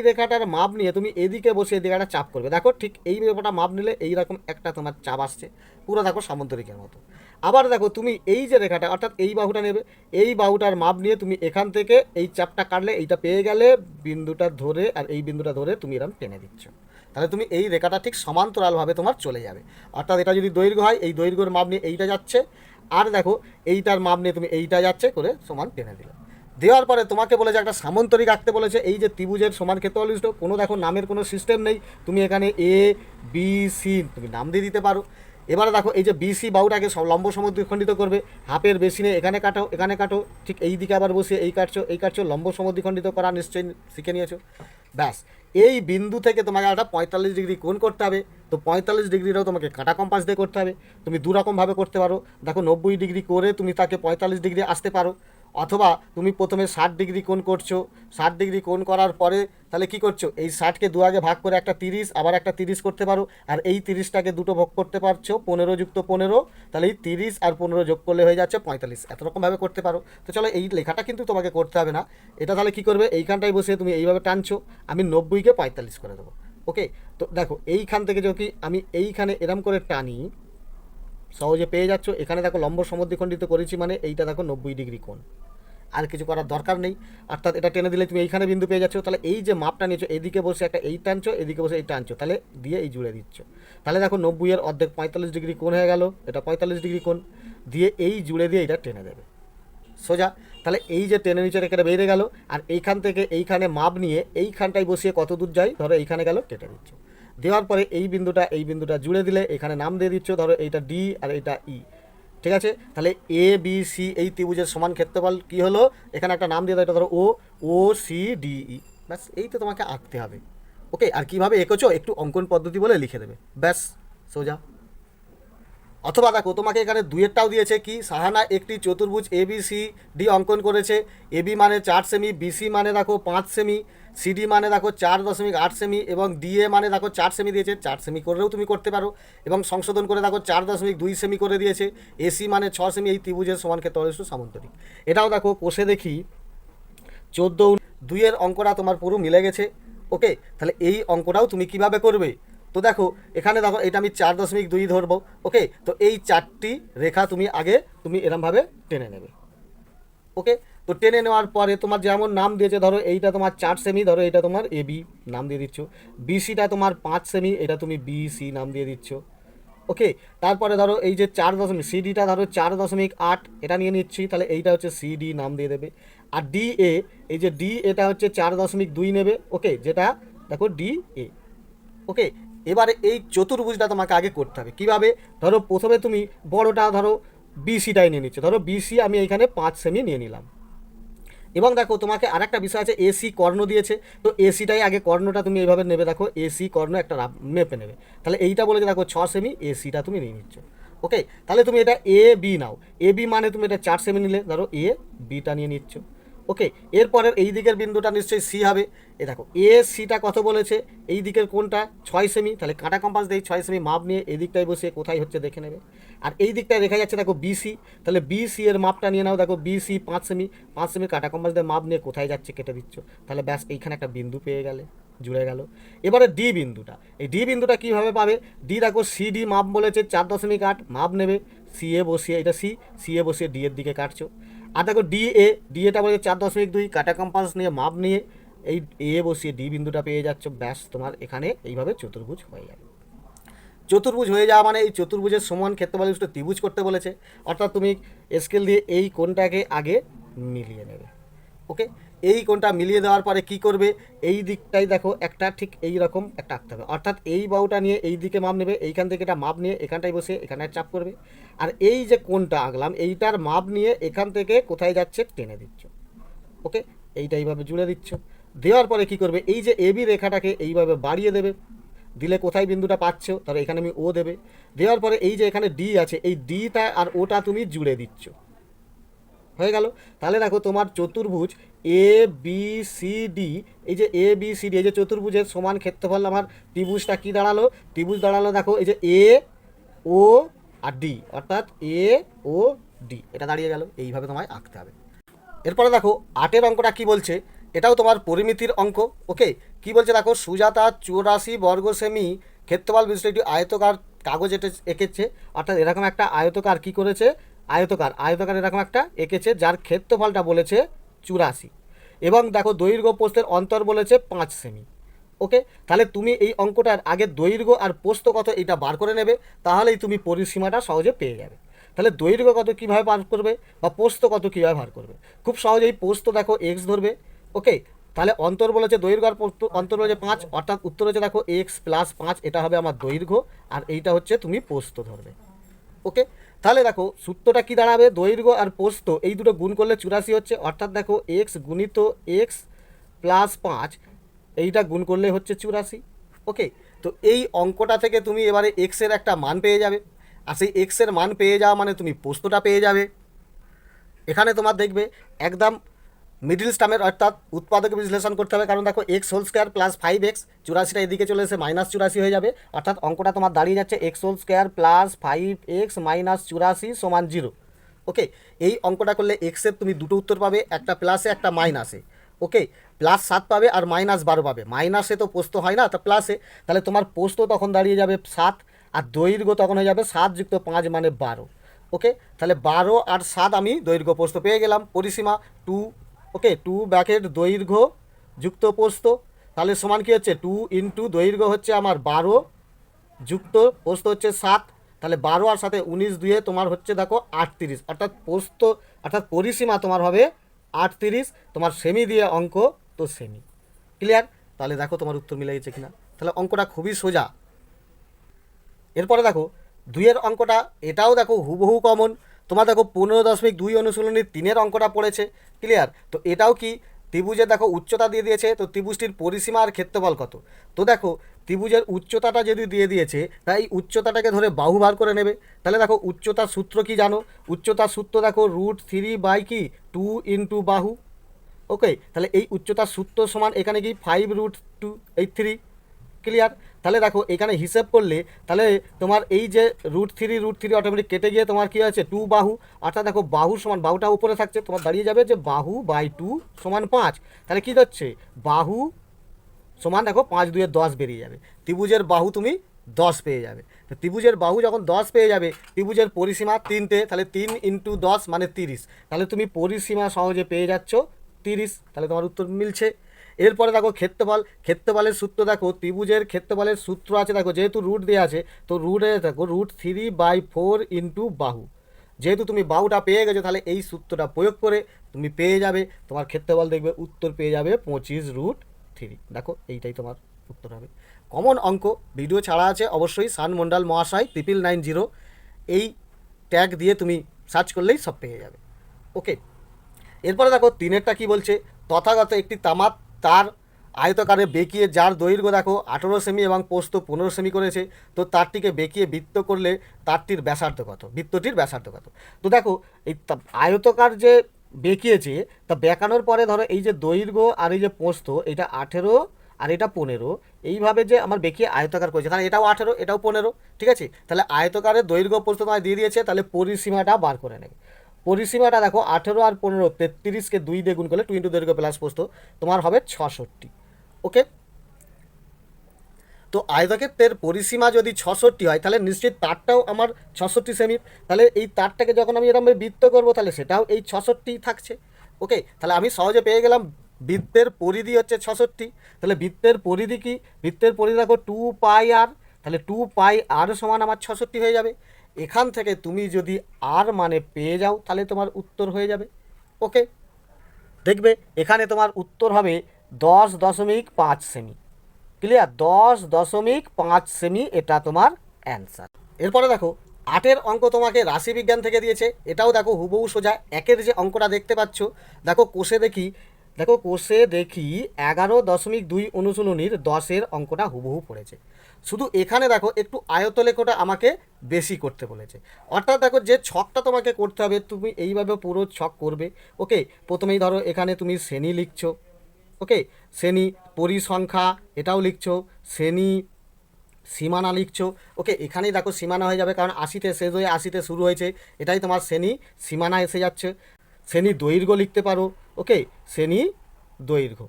রেখাটার মাপ নিয়ে তুমি এদিকে বসে এদিকে একটা চাপ করবে, দেখো ঠিক এই রেখাটা মাপ নিলে এইরকম একটা তোমার চাপ আসছে, পুরো দেখো সামান্তরিকের মতো। আবার দেখো তুমি এই যে রেখাটা অর্থাৎ এই বাহুটা নেবে, এই বাহুটার মাপ নিয়ে তুমি এখান থেকে এই চাপটা কাটলে এইটা পেয়ে গেলে, বিন্দুটা ধরে আর এই বিন্দুটা ধরে তুমি এরকম টেনে দিচ্ছ, তাহলে তুমি এই রেখাটা ঠিক সমান্তরালভাবে তোমার চলে যাবে। অর্থাৎ এটা যদি দৈর্ঘ্য হয়, এই দৈর্ঘ্যের মাপ নিয়ে এইটা যাচ্ছে, আর দেখো এইটার মাপ নিয়ে তুমি এইটা যাচ্ছে করে সমান টেনে দিলে। দেওয়ার পরে তোমাকে বলেছে একটা সামান্তরিক আঁকতে বলেছে, এই যে ত্রিভুজের সমান ক্ষেত্রফল বিশিষ্ট, কোনো দেখো নামের কোনো সিস্টেম নেই, তুমি এখানে এ বি সি তুমি নাম দিয়ে দিতে পারো। এবারে দেখো এই যে বিসি বাহুটাকে সব লম্ব সমদ্বিখণ্ডিত করবে, হাফের বেশি নিয়ে এখানে কাটো এখানে কাটো, ঠিক এই দিকে আবার বসে এই কাটছো লম্ব সমদ্বিখণ্ডিত করা নিশ্চয়ই শিখে নিয়েছো। ব্যাস, এই বিন্দু থেকে তোমাকে একটা 45 ডিগ্রি কোণ করতে হবে। তো 45 ডিগ্রিটাও তোমাকে কাটা কম্পাস দিয়ে করতে হবে। তুমি দুরকমভাবে করতে পারো, দেখো 90 ডিগ্রি করে তুমি তাকে 45 ডিগ্রি আসতে পারো, অথবা তুমি প্রথমে 60 ডিগ্রি কোণ করছো, 60 ডিগ্রি কোণ করার পরে তাহলে কি করছো, এই 60কে দু আগে ভাগ করে একটা 30 আবার একটা 30 করতে পারো, আর এই 30টাকে দুটো ভাগ করতে পারছো 15 যুক্ত 15, তাহলে এই 30 আর 15 যোগ করলে হয়ে যাচ্ছে 45। এত রকমভাবে করতে পারো। তো চলো এই লেখাটা কিন্তু তোমাকে করতে হবে না, এটা তাহলে কি করবে, এইখানটায় বসে তুমি এইভাবে টানছো, আমি 90কে 45 করে দেবো। ওকে, তো দেখো এইখান থেকে যদি আমি এইখানে এরম করে টানি, সহজে পেয়ে যাচ্ছ। এখানে দেখো লম্ব সমদ্বিখণ্ডিত করেছি মানে এইটা দেখো 90 ডিগ্রি কোণ, আর কিছু করার দরকার নেই। অর্থাৎ এটা টেনে দিলে তুমি এইখানে বিন্দু পেয়ে যাচ্ছ। তাহলে এই যে মাপটা নিয়েছো, এদিকে বসে একটা এই টানছো, এদিকে বসে এই টানছো, তাহলে দিয়ে এই জুড়ে দিচ্ছ। তাহলে দেখো 90-এর অর্ধেক 45 ডিগ্রি কোণ হয়ে গেল, এটা 45 ডিগ্রি কোণ, দিয়ে এই জুড়ে দিয়ে এটা টেনে দেবে সোজা। তাহলে এই যে টেনে নিচে এখানে বেরিয়ে গেল, আর এইখান থেকে এইখানে মাপ নিয়ে এইখানটায় বসিয়ে কত দূর যায় ধরো এইখানে গেল, কেটে দিচ্ছ। দেওয়ার পরে এই বিন্দুটা জুড়ে দিলে এখানে নাম দিয়ে দিচ্ছ, ধরো এইটা ডি আর এইটা ই। ঠিক আছে, তাহলে এ বি সি এই ত্রিভুজের সমান ক্ষেত্রফল কী হলো, এখানে একটা নাম দিয়ে দাও, এটা ধরো ও ও সি ডি ই। ব্যাস, এই তো তোমাকে আঁকতে হবে। ওকে, আর কীভাবে এঁকেছো একটু অঙ্কন পদ্ধতি বলে লিখে দেবে, ব্যাস সোজা। অথবা দেখো তোমাকে এখানে দুইয়েরটাও দিয়েছে কি, সাহানা একটি চতুর্ভুজ এ বি সি ডি অঙ্কন করেছে। এ বি মানে 4 সেমি, বিসি মানে দেখো 5 সেমি, সিডি মানে দেখো 4.8 সেমি, এবং ডিএ মানে দেখো 4 সেমি দিয়েছে। 4 সেমি করেও তুমি করতে পারো, এবং সংশোধন করে দেখো 4.2 সেমি করে দিয়েছে। এসি মানে 6 সেমি, এই ত্রিভুজের সমান ক্ষেত্রফল সামান্তরিক। এটাও দেখো কোষে দেখি 14-2 এর অঙ্কটা তোমার পুরো মিলে গেছে। ওকে, তাহলে এই অঙ্কটাও তুমি কিভাবে করবে, তো দেখো এখানে দেখো এটা আমি 4.2 ধরবো। ওকে, তো এই 4টি রেখা তুমি আগে এরমভাবে টেনে নেবে। ওকে, তো টেনে নেওয়ার পরে তোমার যেমন নাম দিয়েছে, ধরো এইটা তোমার 4 সেমি, ধরো এটা তোমার এ বি নাম দিয়ে দিচ্ছ। বিসিটা তোমার 5 সেমি, এটা তুমি বিসি নাম দিয়ে দিচ্ছ। ওকে, তারপরে ধরো এই যে 4 সিডিটা ধরো 4.8 এটা নিয়ে নিচ্ছি, তাহলে এইটা হচ্ছে সিডি নাম দিয়ে দেবে। আর ডি এ, এই যে ডি এটা হচ্ছে 4.2 নেবে। ওকে, যেটা দেখো ডি এ। ওকে, এবারে এই চতুর্ভুজটা তোমাকে আগে করতে হবে। কীভাবে, ধরো প্রথমে তুমি বড়টা ধরো বিসিটাই নিয়ে নিচ্ছ, ধরো বিসি আমি এইখানে 5 সেমি নিয়ে নিলাম। এবং দেখো তোমাকে আরেকটা বিষয় আছে, এসি কর্ণ দিয়েছে, তো এসিটাই আগে কর্ণটা তুমি এইভাবে নেবে, দেখো এসি কর্ণ একটা মেপে নেবে। তাহলে এইটা বলে দেখো 6 সেমি, এসিটা তুমি নিয়ে নিচ্ছ। ওকে, তাহলে তুমি এটা A B now. A B মানে তুমি এটা 4 সেমি নিলে, ধরো এ বিটা নিয়ে নিচ্ছ। ওকে, এরপরের এই দিকের বিন্দুটা নিশ্চয়ই সি হবে। এ দেখো এ সিটা কত বলেছে, এই দিকের কোনটা 6 সেমি, তাহলে কাঁটা কম্পাস দিয়ে 6 সেমি মাপ নিয়ে এই দিকটায় বসে কোথায় হচ্ছে দেখে নেবে। আর এই দিকটায় দেখা যাচ্ছে দেখো বিসি, তাহলে বিসি এর মাপটা নিয়ে নাও, দেখো বিসি 5 সেমি, 5 সেমি কাঁটা কম্পাস দিয়ে মাপ নিয়ে কোথায় যাচ্ছে কেটে দিচ্ছ। তাহলে ব্যাস এইখানে একটা বিন্দু পেয়ে গেলে, জুড়ে গেল। এবারে ডি বিন্দুটা, এই ডি বিন্দুটা কীভাবে পাবে, ডি দেখো সিডি মাপ বলেছে 4.8 মাপ নেবে, সি এ বসিয়ে, এটা সি এ বসিয়ে ডি এর দিকে কাটছো। আর দেখো ডিএটা বলেছে 4.2, কাটা কম্পাস নিয়ে মাপ নিয়ে এই এ বসিয়ে ডি বিন্দুটা পেয়ে যাচ্ছ। ব্যাস, তোমার এখানে এইভাবে চতুর্ভুজ হয়ে যাবে। চতুর্ভুজ হয়ে যাওয়া মানে এই চতুর্ভুজের সমান ক্ষেত্রফল বিশিষ্ট ত্রিভুজ করতে বলেছে, অর্থাৎ তুমি স্কেল দিয়ে এই কোণটাকে আগে মিলিয়ে নেবে। ওকে, এই কোণটা মিলিয়ে দেওয়ার পরে কি করবে, এই দিকটাই দেখো একটা ঠিক এই রকম একটা আঁকতে হবে, অর্থাৎ এই বাহুটা নিয়ে এই দিকে মাপ নেবে, এইখান থেকে এটা মাপ নিয়ে এখানটায় বসে এখানে চাপ করবে। আর এই যে কোণটা আঁকলাম এইটার মাপ নিয়ে এখান থেকে কোথায় যাচ্ছে টেনে দিচ্ছ। ওকে, এইটা এইভাবে জুড়ে দিচ্ছ। দেওয়ার পরে কি করবে, এই যে এবি রেখাটাকে এইভাবে বাড়িয়ে দেবে, দিলে কোথায় বিন্দুটা পাচ্ছ, তাহলে এখানে আমি ও দেবে। দেওয়ার পরে এই যে এখানে ডি আছে, এই ডিটা আর ওটা তুমি জুড়ে দিচ্ছ, হয়ে গেল। তাহলে দেখো তোমার চতুর্ভুজ এ বি সি ডি, এই যে এ বি সি ডি, এই যে চতুর্ভুজের সমান ক্ষেত্রফল আমার ত্রিভুজটা কি দাঁড়ালো, ত্রিভুজ দাঁড়ালো দেখো এই যে এ ও আর ডি, অর্থাৎ এ ও ডি, এটা দাঁড়িয়ে গেল। এইভাবে তোমায় আঁকতে হবে। এরপরে দেখো 8-এর অঙ্কটা কি বলছে, এটাও তোমার পরিমিতির অঙ্ক। ওকে, কি বলছে দেখো, সুজাতা 84 বর্গ সেমি ক্ষেত্রফল বিশিষ্ট একটি আয়তকার কাগজ এঁকেছে, অর্থাৎ এরকম একটা আয়তকার কি করেছে, আয়তকার এরকম একটা এঁকেছে, যার ক্ষেত্রফলটা বলেছে 84, এবং দেখো দৈর্ঘ্য প্রস্থের অন্তর বলেছে 5 সেমি। ওকে, তাহলে তুমি এই অঙ্কটার আগে দৈর্ঘ্য আর প্রস্থ কত এটা বার করে নেবে, তাহলেই তুমি পরিসীমাটা সহজে পেয়ে যাবে। তাহলে দৈর্ঘ্য কত কীভাবে বার করবে বা প্রস্থ কত কীভাবে বার করবে, খুব সহজেই প্রস্থ দেখো এক্স ধরবে। ওকে, তাহলে অন্তর বলেছে দৈর্ঘ্য আর প্রস্থ, অন্তর বলেছে 5, অর্থাৎ উত্তর হচ্ছে দেখো এক্স প্লাস 5, এটা হবে আমার দৈর্ঘ্য, আর এইটা হচ্ছে তুমি প্রস্থ ধরবে। ওকে, তাহলে দেখো সূত্রটা কি দাঁড়াবে, দৈর্ঘ্য আর প্রস্থ এই দুটো গুণ করলে 84 হচ্ছে, অর্থাৎ দেখো এক্স গুণিত এক্স প্লাস 5, এইটা গুণ করলে হচ্ছে 84। ওকে, তো এই অঙ্কটা থেকে তুমি এবারে এক্সের একটা মান পেয়ে যাবে, আর সেই এক্সের মান পেয়ে যাওয়া মানে তুমি প্রস্থটা পেয়ে যাবে। এখানে তোমার দেখবে একদম মিডিল টার্মের, অর্থাৎ উৎপাদকে বিশ্লেষণ করতে হবে, কারণ দেখো x whole square plus 5x, 84টা এদিকে চলে এসে -84 হয়ে যাবে, অর্থাৎ অঙ্কটা তোমার দাঁড়িয়ে যাচ্ছে x whole square plus 5x minus 84 সমান 0। ওকে, এই অঙ্কটা করলে এক্সের তুমি দুটো উত্তর পাবে, একটা প্লাসে একটা মাইনাসে। ওকে, +7 পাবে আর -12 পাবে, মাইনাসে তো পোস্ত হয় না, তা প্লাসে, তাহলে তোমার পোস্ত তখন দাঁড়িয়ে যাবে 7, আর দৈর্ঘ্য তখন হয়ে যাবে 7 যুক্ত 5 মানে 12। ওকে, তাহলে 12 আর 7 আমি দৈর্ঘ্য প্রস্থ পেয়ে গেলাম। পরিসীমা 2, ওকে, 2 ব্র্যাকেট দৈর্ঘ্য যুক্ত প্রস্থ, তাহলে সমান কী হচ্ছে 2 ইন্টু দৈর্ঘ্য হচ্ছে আমার 12 যুক্ত প্রস্থ হচ্ছে 7, তাহলে 12 আর 7 19 দুয়ে তোমার হচ্ছে দেখো 38, অর্থাৎ প্রস্থ অর্থাৎ পরিসীমা তোমার হবে 38। তোমার সেমি দিয়ে অঙ্ক, তো সেমি। ক্লিয়ার? তাহলে দেখো তোমার উত্তর মিলে গেছে কিনা। তাহলে অঙ্কটা খুবই সোজা। এরপরে দেখো 2-এর অঙ্কটা, এটাও দেখো হুবহু কমন। তোমার দেখো 15.2 অনুশীলনীর 3-এর অঙ্কটা পড়েছে। ক্লিয়ার? তো এটাও কি ত্রিভুজের দেখো উচ্চতা দিয়ে দিয়েছে, তো ত্রিভুজটির পরিসীমা আর ক্ষেত্রফল কত। তো দেখো ত্রিভুজের উচ্চতাটা যদি দিয়ে দিয়েছে, তাই উচ্চতাটাকে ধরে বাহু বার করে নেবে। তাহলে দেখো উচ্চতার সূত্র কি জানো? উচ্চতার সূত্র দেখো √3 কি 2 ইন্টু বাহু। ওকে, তাহলে এই উচ্চতার সূত্র সমান এখানে কি 5√2 এই 3। ক্লিয়ার? তাহলে দেখো এখানে হিসেব করলে তাহলে তোমার এই যে √3 অটোমেটিক কেটে গিয়ে তোমার কী আছে 2 বাহু, অর্থাৎ দেখো বাহু সমান, বাহুটা উপরে থাকছে, তোমার দাঁড়িয়ে যাবে যে বাহু বাই 2 সমান 5। তাহলে কী হচ্ছে বাহু সমান দেখো 5 2 10 বেরিয়ে যাবে। ত্রিভুজের বাহু তুমি 10 পেয়ে যাবে। তো ত্রিভুজের বাহু যখন 10 পেয়ে যাবে, ত্রিভুজের পরিসীমা 3টে, তাহলে 3 ইন্টু 10 মানে 30। তাহলে তুমি পরিসীমা সহজে পেয়ে যাচ্ছ 30। তাহলে তোমার উত্তর মিলছে। এরপরে দেখো ক্ষেত্রফল, ক্ষেত্রফলের সূত্র দেখো, ত্রিভুজের ক্ষেত্রফলের সূত্র আছে দেখো, যেহেতু রুট দেওয়া আছে তো রুটে দেখো √3/4 ইন্টু বাহু। যেহেতু তুমি বাহুটা পেয়ে গেছো, তাহলে এই সূত্রটা প্রয়োগ করে তুমি পেয়ে যাবে তোমার ক্ষেত্রফল, দেখবে উত্তর পেয়ে যাবে 25√3। দেখো এইটাই তোমার উত্তর হবে। কমন অঙ্ক, ভিডিও ছাড়া আছে অবশ্যই, শান মণ্ডল মহাশয় 9990 এই ট্যাগ দিয়ে তুমি সার্চ করলেই সব পেয়ে যাবে। ওকে, এরপরে দেখো 3-এরটা কী বলছে, তথাগত একটি তার আয়তকারে বেঁকিয়ে যার দৈর্ঘ্য দেখো 18 সেমি এবং প্রস্থ 15 সেমি করেছে, তো তারটিকে বেঁকিয়ে বৃত্ত করলে তারটির ব্যাসার্ধ কত, বৃত্তটির ব্যাসার্ধ কত। তো দেখো এই আয়তকার যে বেঁকিয়েছে, তা বেঁকানোর পরে ধরো এই যে দৈর্ঘ্য আর এই যে প্রস্থ, এটা 18 আর এটা 15, এইভাবে যে আমার বেঁকিয়ে আয়তকার করেছে, তাহলে এটাও 18 এটাও 15। ঠিক আছে, তাহলে আয়তকারের দৈর্ঘ্য প্রস্থ তোমায় দিয়ে দিয়েছে, তাহলে পরিসীমাটা বার করে নেবে। পরিসীমাটা দেখো 18 আর 15 33কে 2 দিয়ে গুণ করলে 2 ইন্টু দৈর্ঘ্য প্লাস প্রস্থ তোমার হবে 66। ওকে, তো আয়তক্ষেত্রের পরিসীমা যদি 66 হয়, তাহলে নিশ্চিত তারটাও আমার 66 সেমি। তাহলে এই তারটাকে যখন আমি এরকম বৃত্ত করবো, তাহলে সেটাও এই 66 থাকছে। ওকে, তাহলে আমি সহজে পেয়ে গেলাম বৃত্তের পরিধি হচ্ছে 66। তাহলে বৃত্তের পরিধি কি, বৃত্তের পরিধি দেখো 2πr, তাহলে 2πr সমান আমার 66 হয়ে যাবে। এখান থেকে তুমি যদি আর মানে পেয়ে যাও, তাহলে তোমার উত্তর হয়ে যাবে। ওকে, দেখবে এখানে তোমার উত্তর হবে 10.5 সেমি। ক্লিয়ার? 10.5 সেমি এটা তোমার অ্যান্সার। এরপরে দেখো 8-এর অঙ্ক তোমাকে রাশিবিজ্ঞান থেকে দিয়েছে। এটাও দেখো হুবহু সোজা। 1-এর যে অঙ্কটা দেখতে পাচ্ছ, দেখো কোষে দেখি, দেখো কোষে দেখি 11.2 অনুশীলনীর 10-এর অঙ্কটা হুবহু পড়েছে। শুধু এখানে দেখো একটু আয়তলেখটা আমাকে বেশি করতে বলেছে। অর্থাৎ দেখো যে ছকটা তোমাকে করতে হবে, তুমি এইভাবে পুরো ছক করবে। ওকে, প্রথমেই ধরো এখানে তুমি শ্রেণী লিখছো। ওকে, শ্রেণী পরিসংখ্যা এটাও লিখছো, শ্রেণী সীমানা লিখছো। ওকে, এখানেই দেখো সীমানা হয়ে যাবে, কারণ 80তে শেষ হয়ে 80তে শুরু হয়েছে, এটাই তোমার শ্রেণী সীমানা এসে যাচ্ছে। শ্রেণী দৈর্ঘ্য লিখতে পারো। ওকে, শ্রেণী দৈর্ঘ্য,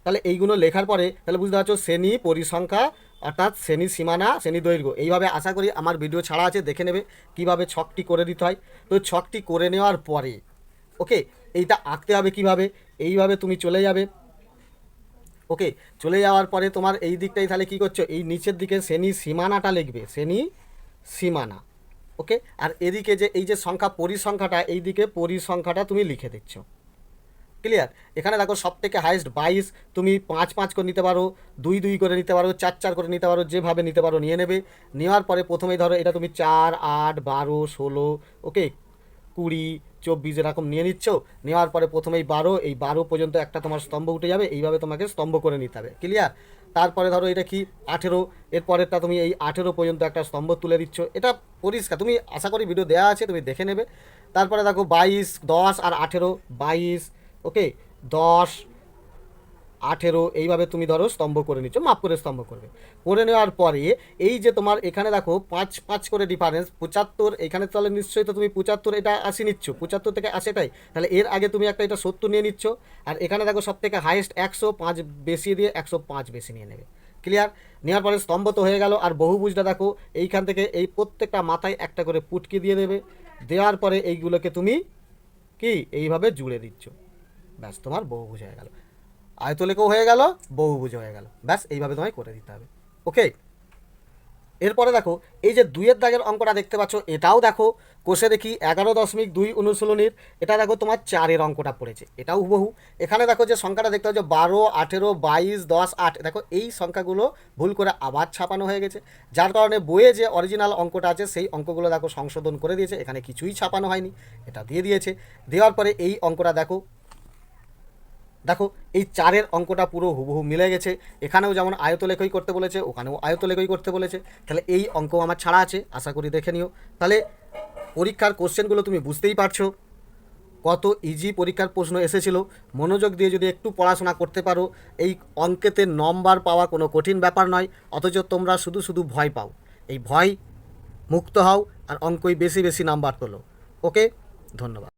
তাহলে এইগুলো লেখার পরে তাহলে বুঝতে পারছো শ্রেণী পরিসংখ্যা অর্থাৎ শ্রেণী সীমানা শ্রেণী দৈর্ঘ্য। এইভাবে আশা করি আমার ভিডিও ছাড়া আছে, দেখে নেবে কিভাবে ছকটি করে দিতে হয়। তো ছকটি করে নেওয়ার পরে ওকে, এইটা আঁকতে হবে কিভাবে, এইভাবে তুমি চলে যাবে। ওকে, চলে যাওয়ার পরে তোমার এই দিকটাই তাহলে কী করছো, এই নিচের দিকে শ্রেণী সীমানাটা লিখবে, শ্রেণী সীমানা। ওকে, আর এদিকে যে এই যে সংখ্যা পরিসংখ্যাটা, এই দিকে পরিসংখ্যাটা তুমি লিখে দিচ্ছ। ক্লিয়ার? এখানে দেখো সব থেকে হাইয়েস্ট 22, তুমি 5 করে নিতে পারো, 2 করে নিতে পারো, 4 করে নিতে পারো, যেভাবে নিতে পারো নিয়ে নেবে। নেওয়ার পরে প্রথমেই ধরো এটা তুমি 4 8 12 16 ওকে 20 24 এরকম নিয়ে নিচ্ছ। নেওয়ার পরে প্রথমেই 12, এই 12 পর্যন্ত একটা তোমার স্তম্ভ উঠে যাবে, এইভাবে তোমাকে স্তম্ভ করে নিতে হবে। ক্লিয়ার? তারপরে ধরো এটা কি 18, এর পরেরটা তুমি এই 18 পর্যন্ত একটা স্তম্ভ তুলে দিচ্ছ। এটা পরিষ্কার, তুমি আশা করি ভিডিও দেওয়া আছে, তুমি দেখে নেবে। তারপরে দেখো 22 10 আর 18 22 ওকে 10 18 এইভাবে তুমি ধরো স্তম্ভ করে নিচ্ছ, মাপ করে স্তম্ভ করবে। করে নেওয়ার পরে এই যে তোমার এখানে দেখো 5 করে ডিফারেন্স 75, এখানে তাহলে নিশ্চয়ই তো তুমি 75 এটা 80 নিচ্ছ, 75 থেকে 80টাই, তাহলে এর আগে তুমি একটা এটা 70 নিয়ে নিচ্ছ। আর এখানে দেখো সব থেকে হাইয়েস্ট 105 বেশি দিয়ে 105 বেশি নিয়ে নেবে। ক্লিয়ার? নেওয়ার পরে স্তম্ভ তো হয়ে গেল। আর বহুভুজটা দেখো এইখান থেকে এই প্রত্যেকটা মাথায় একটা করে পুটকি দিয়ে দেবে। দেওয়ার পরে এইগুলোকে তুমি কি এইভাবে জুড়ে দিচ্ছ, ব্যাস তোমার বহুভুজ হয়ে গেল। আয়তলেখও হয়ে গেল, বহুভুজ হয়ে গেল, ব্যাস এইভাবে তোমায় করে দিতে হবে। ওকে, এরপরে দেখো এই যে 2-এর দাগের অঙ্কটা দেখতে পাচ্ছ, এটাও দেখো কোষে দেখি 11.2 অনুশীলনীর, এটা দেখো তোমার 4-এর অঙ্কটা পড়েছে, এটাও হুবহু। এখানে দেখো যে সংখ্যাটা দেখতে পাচ্ছ 12, 18, 22, 10, 8, দেখো এই সংখ্যাগুলো ভুল করে আবার ছাপানো হয়ে গেছে, যার কারণে বইয়ে যে অরিজিনাল অঙ্কটা আছে সেই অঙ্কগুলো দেখো সংশোধন করে দিয়েছে, এখানে কিছুই ছাপানো হয়নি, এটা দিয়ে দিয়েছে। দেওয়ার পরে এই অঙ্কটা দেখো, দেখো এই 4-এর অঙ্কটা পুরো হুবহু মিলে গেছে, এখানেও যেমন আয়তলেখই করতে বলেছে, ওখানেও আয়তলেখই করতে বলেছে, তাহলে এই অঙ্ক আমার ছাড়া আছে, আশা করি দেখে নিও। তাহলে পরীক্ষার কোশ্চেনগুলো তুমি বুঝতেই পারছো কত ইজি পরীক্ষার প্রশ্ন এসেছিল। মনোযোগ দিয়ে যদি একটু পড়াশোনা করতে পারো, এই অঙ্কেতে নম্বর পাওয়া কোনো কঠিন ব্যাপার নয়, অথচ তোমরা শুধু শুধু ভয় পাও। এই ভয় মুক্ত হও আর অঙ্কই বেশি বেশি নাম্বার তোলো। ওকে, ধন্যবাদ।